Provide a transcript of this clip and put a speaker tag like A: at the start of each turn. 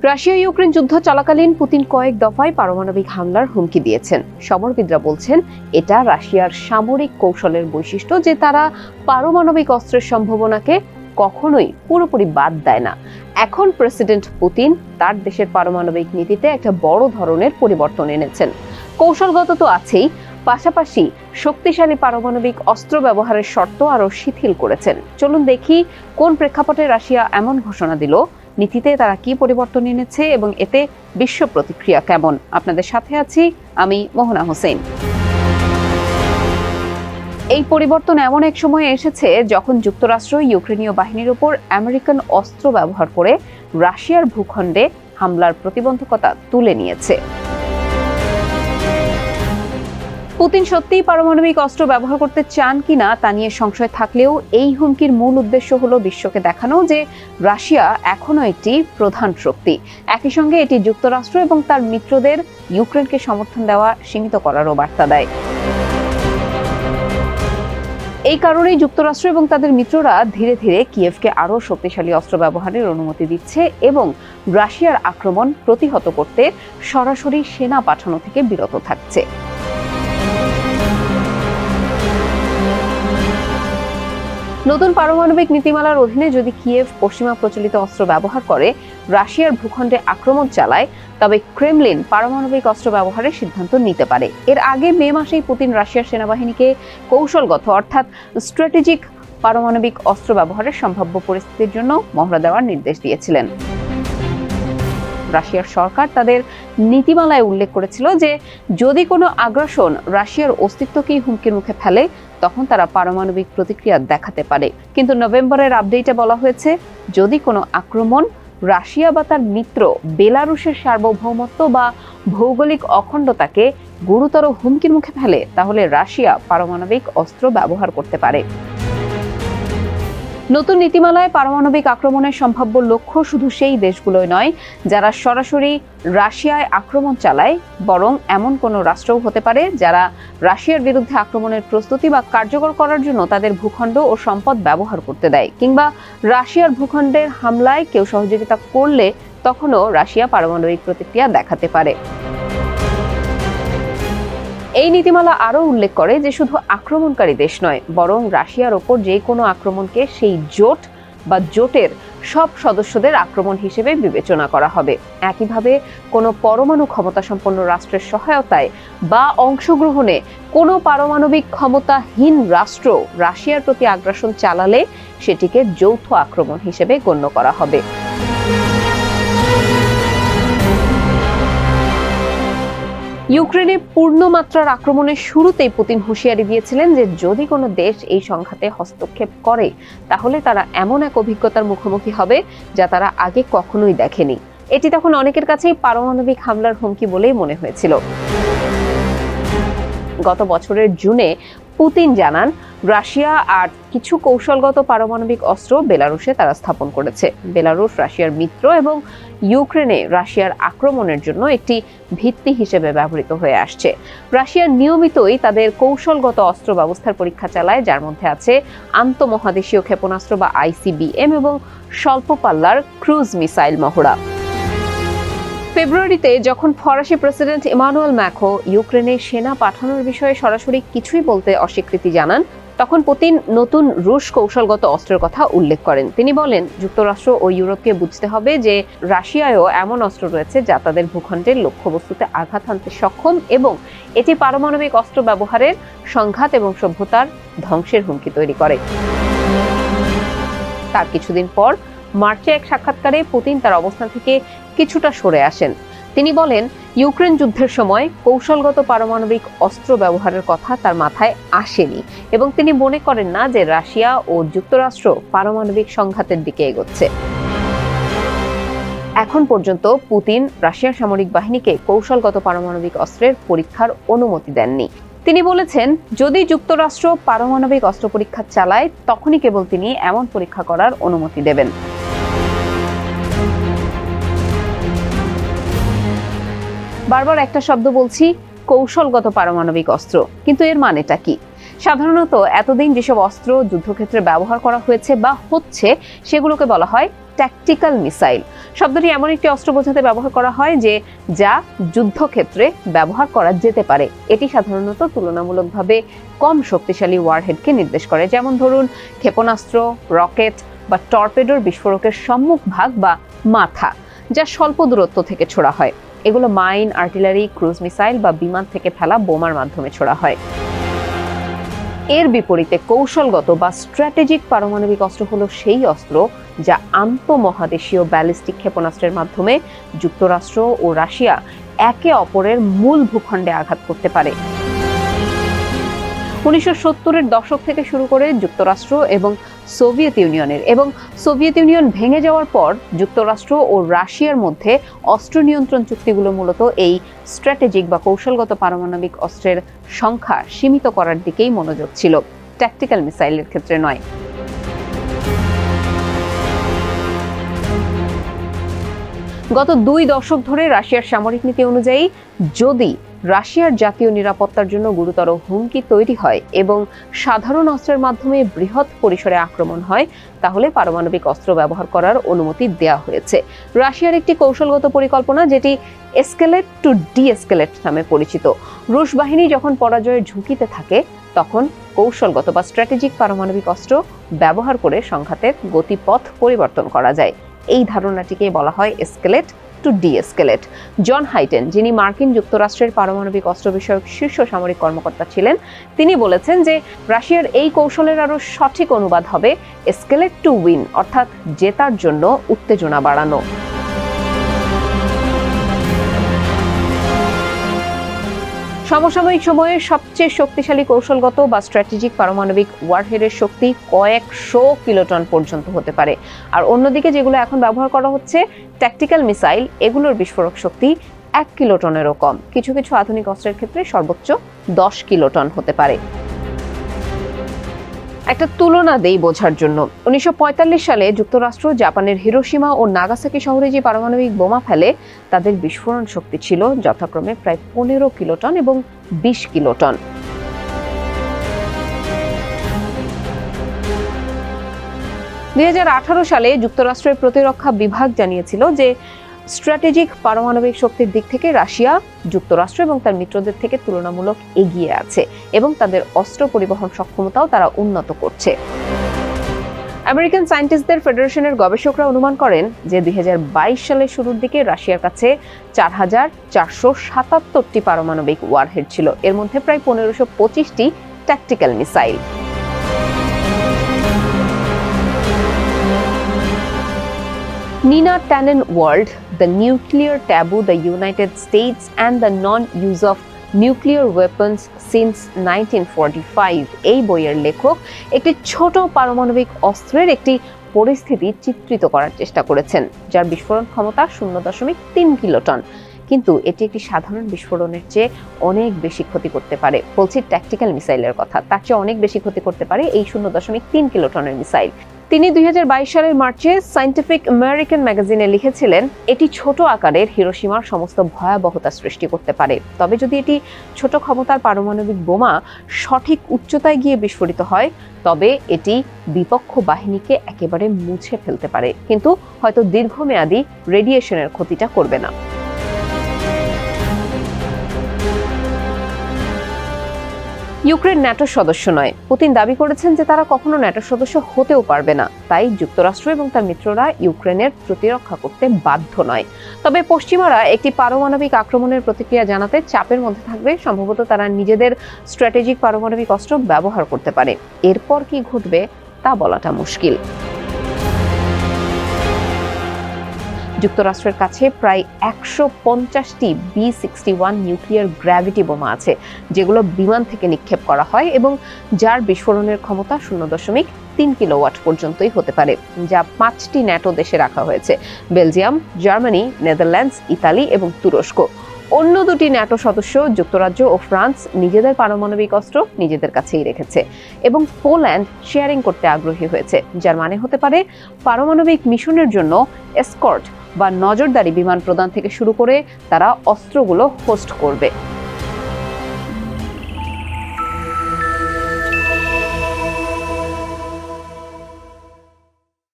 A: Russia Ukraine যুদ্ধ চলাকালীন Putin কয়েক দফায় পারমাণবিক হামলার হুমকি দিয়েছেন। সমরবিদরা বলছেন এটা রাশিয়ার সামরিক কৌশলের বৈশিষ্ট্য যে তারা পারমাণবিক অস্ত্রের সম্ভাবনাকে কখনোই পুরোপুরি বাদ দেয় না। এখন প্রেসিডেন্ট পুতিন তার দেশের পারমাণবিক নীতিতে একটা বড় ধরনের পরিবর্তন এনেছেন। কৌশলগত তো আছেই, পাশাপাশি শক্তিশালী পারমাণবিক অস্ত্র ব্যবহারের শর্ত আরো শিথিল করেছেন। চলুন দেখি কোন প্রেক্ষাপটে রাশিয়া এমন ঘোষণা দিল, নীতিতে তারা কি পরিবর্তন এনেছে এবং এতে বিশ্ব প্রতিক্রিয়া কেমন। আপনাদের সাথে আছি আমি মোহনা হোসেন। এই পরিবর্তন এমন এক সময়ে এসেছে যখন যুক্তরাষ্ট্র ইউক্রেনীয় বাহিনীর উপর আমেরিকান অস্ত্র ব্যবহার করে রাশিয়ার ভূখণ্ডে হামলার প্রতিবন্ধকতা তুলে নিয়েছে। পুতিন সত্যিই পারমাণবিক অস্ত্র ব্যবহার করতে চান কিনা তা নিয়ে সংশয় থাকলেও এই হুমকির মূল উদ্দেশ্য হলো বিশ্বকে দেখানো যে রাশিয়া এখনো একটি প্রধান শক্তি। একই সঙ্গে এটি যুক্তরাষ্ট্র এবং তার মিত্রদের ইউক্রেনকে সমর্থন দেওয়া সীমিত করারও বার্তা দেয়। এই কারণেই যুক্তরাষ্ট্র এবং তাদের মিত্ররা ধীরে ধীরে কিয়েভকে আরও শক্তিশালী অস্ত্র ব্যবহারের অনুমতি দিচ্ছে এবং রাশিয়ার আক্রমণ প্রতিহত করতে সরাসরি সেনা পাঠানো থেকে বিরত থাকছে। নতুন পারমাণবিক নীতিমালার অধীনে যদি কিয়েভ পশ্চিমা প্রচলিত অস্ত্র ব্যবহার করে রাশিয়ার ভূখণ্ডে আক্রমণ চালায়, তবে ক্রেমলিন পারমাণবিক অস্ত্র ব্যবহারের সিদ্ধান্ত নিতে পারে। এর আগে মে মাসেই পুতিন রাশিয়ার সেনাবাহিনীকে কৌশলগত অর্থাৎ স্ট্র্যাটেজিক পারমাণবিক অস্ত্র ব্যবহারের সম্ভাব্য পরিস্থিতির জন্য মহড়া দেওয়ার নির্দেশ দিয়েছিলেন। রাশিয়ার সরকার তাদের নীতিমালায় উল্লেখ করেছিল যে যদি কোনো আগ্রাসন রাশিয়ার অস্তিত্বকেই হুমকির মুখে ফেলে তখন তারা পারমাণবিক প্রতিক্রিয়া দেখাতে পারে। কিন্তু নভেম্বরের আপডেটে বলা হয়েছে যদি কোনো আক্রমণ রাশিয়া বা তার মিত্র বেলারুশের সার্বভৌমত্ব বা ভৌগোলিক অখণ্ডতাকে গুরুতর হুমকির মুখে ফেলে তাহলে রাশিয়া পারমাণবিক অস্ত্র ব্যবহার করতে পারে। নতুন নীতিমালায় পারমাণবিক আক্রমণের সম্ভাব্য লক্ষ্য শুধু সেই দেশগুলোই নয় যারা সরাসরি রাশিয়ায় আক্রমণ চালায়, বরং এমন কোনো রাষ্ট্রও হতে পারে যারা রাশিয়ার বিরুদ্ধে আক্রমণের প্রস্তুতি বা কার্যকর করার জন্য তাদের ভূখণ্ড ও সম্পদ ব্যবহার করতে দেয়, কিংবা রাশিয়ার ভূখণ্ডের হামলায় কেউ সহযোগিতা করলে তখনও রাশিয়া পারমাণবিক প্রতিক্রিয়া দেখাতে পারে। এই নীতিমালা আরও উল্লেখ করে যে শুধু আক্রমণকারী দেশ নয়, বরং রাশিয়ার ওপর যে কোনো আক্রমণকে সেই জোট বা জোটের সব সদস্যদের আক্রমণ হিসেবে বিবেচনা করা হবে। একইভাবে কোনো পরমাণু ক্ষমতাসম্পন্ন রাষ্ট্রের সহায়তায় বা অংশগ্রহণে কোনো পারমাণবিক ক্ষমতাহীন রাষ্ট্র রাশিয়ার প্রতি আগ্রাসন চালালে সেটিকে যৌথ আক্রমণ হিসেবে গণ্য করা হবে। ইউক্রেনে পূর্ণমাত্রার আক্রমণের শুরুতেই পুতিন হুঁশিয়ারি দিয়েছিলেন যে যদি কোনো দেশ এই সংঘাতে হস্তক্ষেপ করে তাহলে তারা এমন এক অভিজ্ঞতার মুখোমুখি হবে যা তারা আগে কখনোই দেখেনি। এটি তখন অনেকের কাছেই পারমাণবিক হামলার হুমকি বলেই মনে হয়েছিল। গত বছরের জুনে পুতিন জানান রাশিয়া আর কিছু কৌশলগত পারমাণবিক অস্ত্র বেলারুশে তারা স্থাপন করেছে। বেলারুশ রাশিয়ার মিত্র এবং ইউক্রেনে রাশিয়ার আক্রমণের জন্য একটি ভিত্তি হিসেবে ব্যবহৃত হয়ে আসছে। রাশিয়া নিয়মিতই তাদের কৌশলগত অস্ত্র ব্যবস্থার পরীক্ষা চালায়, যার মধ্যে আছে আন্তঃমহাদেশীয় ক্ষেপণাস্ত্র বা আইসিবিএম এবং স্বল্প পাল্লার ক্রুজ মিসাইল মহড়া। ফেব্রুয়ারিতে যখন ফরাসি প্রেসিডেন্ট ইমানুয়েল ম্যাক্রো ইউক্রেনে সেনা পাঠানোর বিষয়ে সরাসরি কিছুই বলতে অস্বীকৃতি জানান, তখন পুতিন নতুন রুশ কৌশলগত অস্ত্রের কথা উল্লেখ করেন। তিনি বলেন যুক্তরাষ্ট্র ও ইউরোপকে বুঝতে হবে যে রাশিয়ায়ও এমন অস্ত্র রয়েছে যা তাদের ভূখণ্ডের লক্ষ্যবস্তুতে আঘাত হানতে সক্ষম এবং এটি পারমাণবিক অস্ত্র ব্যবহারের সংঘাত এবং সভ্যতার ধ্বংসের হুমকি তৈরি করে। তার কিছুদিন পর মার্চে এক সাক্ষাৎকারে পুতিন তার অবস্থান থেকে কিছুটা সরে আসেন। তিনি বলেন ইউক্রেন যুদ্ধের সময় কৌশলগত পারমাণবিক অস্ত্র ব্যবহারের কথা তার মাথায় আসেনি এবং তিনি মনে করেন না যে রাশিয়া ও যুক্তরাষ্ট্র পারমাণবিক সংঘাতের দিকে এগোচ্ছে। এখন পর্যন্ত পুতিন রাশিয়ার সামরিক বাহিনীকে কৌশলগত পারমাণবিক অস্ত্রের পরীক্ষার অনুমতি দেননি। তিনি বলেছেন যদি যুক্তরাষ্ট্র পারমাণবিক অস্ত্র পরীক্ষা চালায় তখনই কেবল তিনি এমন পরীক্ষা করার অনুমতি দেবেন। বারবার একটা শব্দ বলছি, কৌশলগত পারমাণবিক অস্ত্র, কিন্তু এর মানেটা কি? সাধারণত এতদিন যেসব অস্ত্র যুদ্ধক্ষেত্রে ব্যবহার করা হয়েছে বা হচ্ছে সেগুলোকে বলা হয় ট্যাকটিক্যাল মিসাইল শব্দটি এমন একটি অস্ত্র বোঝাতে ব্যবহার করা হয় যা যুদ্ধক্ষেত্রে ব্যবহার করা যেতে পারে। এটি সাধারণত তুলনামূলকভাবে কম শক্তিশালী ওয়ারহেডকে নির্দেশ করে, যেমন ধরুন ক্ষেপণাস্ত্র, রকেট বা টর্পেডোর বিস্ফোরকের সম্মুখ ভাগ বা মাথা, যা স্বল্প দূরত্ব থেকে ছোড়া হয়। এগুলো মাইন, আর্টিলারি, ক্রুজ মিসাইল বা বিমান থেকে ফেলা বোমার মাধ্যমে ছোড়া হয়। এর বিপরীতে কৌশলগত বা স্ট্র্যাটেজিক পারমাণবিক অস্ত্র হলো সেই অস্ত্র যা আন্তঃমহাদেশীয় ব্যালিস্টিক ক্ষেপণাস্ত্রের মাধ্যমে যুক্তরাষ্ট্র ও রাশিয়া একে অপরের মূল ভূখণ্ডে আঘাত করতে পারে। 1970-এর দশক থেকে শুরু করে যুক্তরাষ্ট্র এবং সোভিয়েত ইউনিয়ন ভেঙে যাওয়ার পর যুক্তরাষ্ট্র ও রাশিয়ার মধ্যে অস্ত্র নিয়ন্ত্রণ চুক্তিগুলো মূলত এই স্ট্র্যাটেজিক বা কৌশলগত পারমাণবিক অস্ত্রের সংখ্যা সীমিত করার দিকেই মনোযোগ ছিল, ট্যাকটিক্যাল মিসাইলের ক্ষেত্রে নয়। গত 2 দশক ধরে রাশিয়ার সামরিক নীতি অনুযায়ী যদি রাশিয়ার জাতীয় নিরাপত্তার জন্য গুরুতর হুমকি তৈরি হয় এবং সাধারণ অস্ত্রের মাধ্যমে বৃহৎ পরিসরে আক্রমণ হয়, তাহলে পারমাণবিক অস্ত্র ব্যবহার করার অনুমতি দেওয়া হয়েছে। রাশিয়ার একটি কৌশলগত পরিকল্পনা, যেটি এসকেলেট টু ডি-এসকেলেট নামে পরিচিত। রুশ বাহিনী যখন পরাজয়ের ঝুঁকিতে থাকে, তখন কৌশলগত বা স্ট্র্যাটেজিক পারমাণবিক অস্ত্র ব্যবহার করে সংঘাতের গতিপথ পরিবর্তন করা যায়। এই ধারণাটিকে বলা হয় এসকেলেট টু ডি-এসকেলেট। জন হাইটেন, যিনি মার্কিন যুক্তরাষ্ট্রের পারমাণবিক অস্ত্র বিষয়ক শীর্ষ সামরিক কর্মকর্তা ছিলেন, তিনি বলেছেন যে রাশিয়ার এই কৌশলের আরো সঠিক অনুবাদ হবে এসকেলেট টু উইন, অর্থাৎ জেতার জন্য উত্তেজনা বাড়ানো। সমসাময়িক সময়ে সবচেয়ে শক্তিশালী কৌশলগত বা স্ট্র্যাটেজিক পারমাণবিক ওয়ারহেডের শক্তি কয়েকশো কিলোটন পর্যন্ত হতে পারে, আর অন্যদিকে যেগুলো এখন ব্যবহার করা হচ্ছে ট্যাকটিক্যাল মিসাইল, এগুলোর বিস্ফোরক শক্তি 1 কিলোটনেরও কম। কিছু কিছু আধুনিক অস্ত্রের ক্ষেত্রে সর্বোচ্চ 10 কিলোটন হতে পারে। একটা তুলনা দেই বোঝার জন্য। 1945 সালে যুক্তরাষ্ট্র জাপানের হিরোশিমা ও নাগাসাকি শহরে যে পারমাণবিক বোমা ফেলে, তাদের বিস্ফোরণ শক্তি ছিল যথাক্রমে প্রায় 15 কিলোটন এবং 20 কিলোটন। 2018 সালে যুক্তরাষ্ট্রের প্রতিরক্ষা বিভাগ জানিয়েছিল যে স্ট্র্যাটেজিক পারমাণবিক শক্তির দিক থেকে রাশিয়া যুক্তরাষ্ট্র এবং তার মিত্রদের থেকে তুলনামূলক এগিয়ে আছে এবং তাদের অস্ত্র পরিবহন সক্ষমতাও তারা উন্নত করছে। আমেরিকান সায়েন্টিস্টদের ফেডারেশনের গবেষকরা অনুমান করেন যে 2022 সালের শুরুর দিকে রাশিয়ার কাছে 4477টি পারমাণবিক ওয়ারহেড ছিল, এর মধ্যে প্রায় 1525টি tactical missile. Nina Tannenwald, The Nuclear Taboo, the United States and the Non-Use of Nuclear Weapons Since 1945, এই বইয়ের লেখক একটি ছোট পারমাণবিক অস্ত্রের একটি পরিস্থিতি চিত্রিত করার চেষ্টা করেছেন, যার বিস্ফোরণ ক্ষমতা 0.3 কিলোটন, কিন্তু এটি একটি সাধারণ বিস্ফোরণের চেয়ে অনেক বেশি ক্ষতি করতে পারে। বলছি ট্যাকটিক্যাল মিসাইলের কথা, তার চেয়ে অনেক বেশি ক্ষতি করতে পারে এই 0.3 কিলোটনের মিসাইল। তিনি 2022 সালের মার্চে সায়েন্টিফিক আমেরিকান ম্যাগাজিনে লিখেছিলেন, এটি ছোট আকারের হিরোশিমার সমস্ত ভয়াবহতা সৃষ্টি করতে পারে, তবে যদি এটি ছোট ক্ষমতার পারমাণবিক বোমা সঠিক উচ্চতায় গিয়ে বিস্ফোরিত হয়, তবে এটি বিপক্ষ বাহিনীকে একেবারে মুছে ফেলতে পারে, কিন্তু হয়তো দীর্ঘমেয়াদী রেডিয়েশনের ক্ষতিটা করবে না। ইউক্রেন ন্যাটোর সদস্য নয়। পুতিন দাবি করেছেন যে তারা কখনো ন্যাটোর সদস্য হতেও পারবে না, তাই যুক্তরাষ্ট্র এবং তার মিত্ররা ইউক্রেনের প্রতিরক্ষা করতে বাধ্য নয়। তবে পশ্চিমারা একটি পারমাণবিক আক্রমণের প্রতিক্রিয়া জানাতে চাপের মধ্যে থাকবে, সম্ভবত তারা নিজেদের স্ট্র্যাটেজিক পারমাণবিক অস্ত্র ব্যবহার করতে পারে। এরপর কি ঘটবে তা বলাটা মুশকিল। যুক্তরাষ্ট্রের কাছে প্রায় 150টি B-61 নিউক্লিয়ার গ্র্যাভিটি বোমা আছে, যেগুলো বিমান থেকে নিক্ষেপ করা হয় এবং যার বিস্ফোরণের ক্ষমতা 0.3 কিলোওয়াট পর্যন্তই হতে পারে, যা 5টি ন্যাটো দেশে রাখা হয়েছে: বেলজিয়াম, জার্মানি, নেদারল্যান্ডস, ইতালি এবং তুরস্ক। অন্য 2টি ন্যাটো সদস্য যুক্তরাজ্য ও ফ্রান্স নিজেদের পারমাণবিক অস্ত্র নিজেদের কাছেই রেখেছে এবং পোল্যান্ড শেয়ারিং করতে আগ্রহী হয়েছে, যার মানে হতে পারে পারমাণবিক মিশনের জন্য এসকর্ট বা নজরদারি বিমান প্রদান থেকে শুরু করে তারা অস্ত্রগুলো হোস্ট করবে।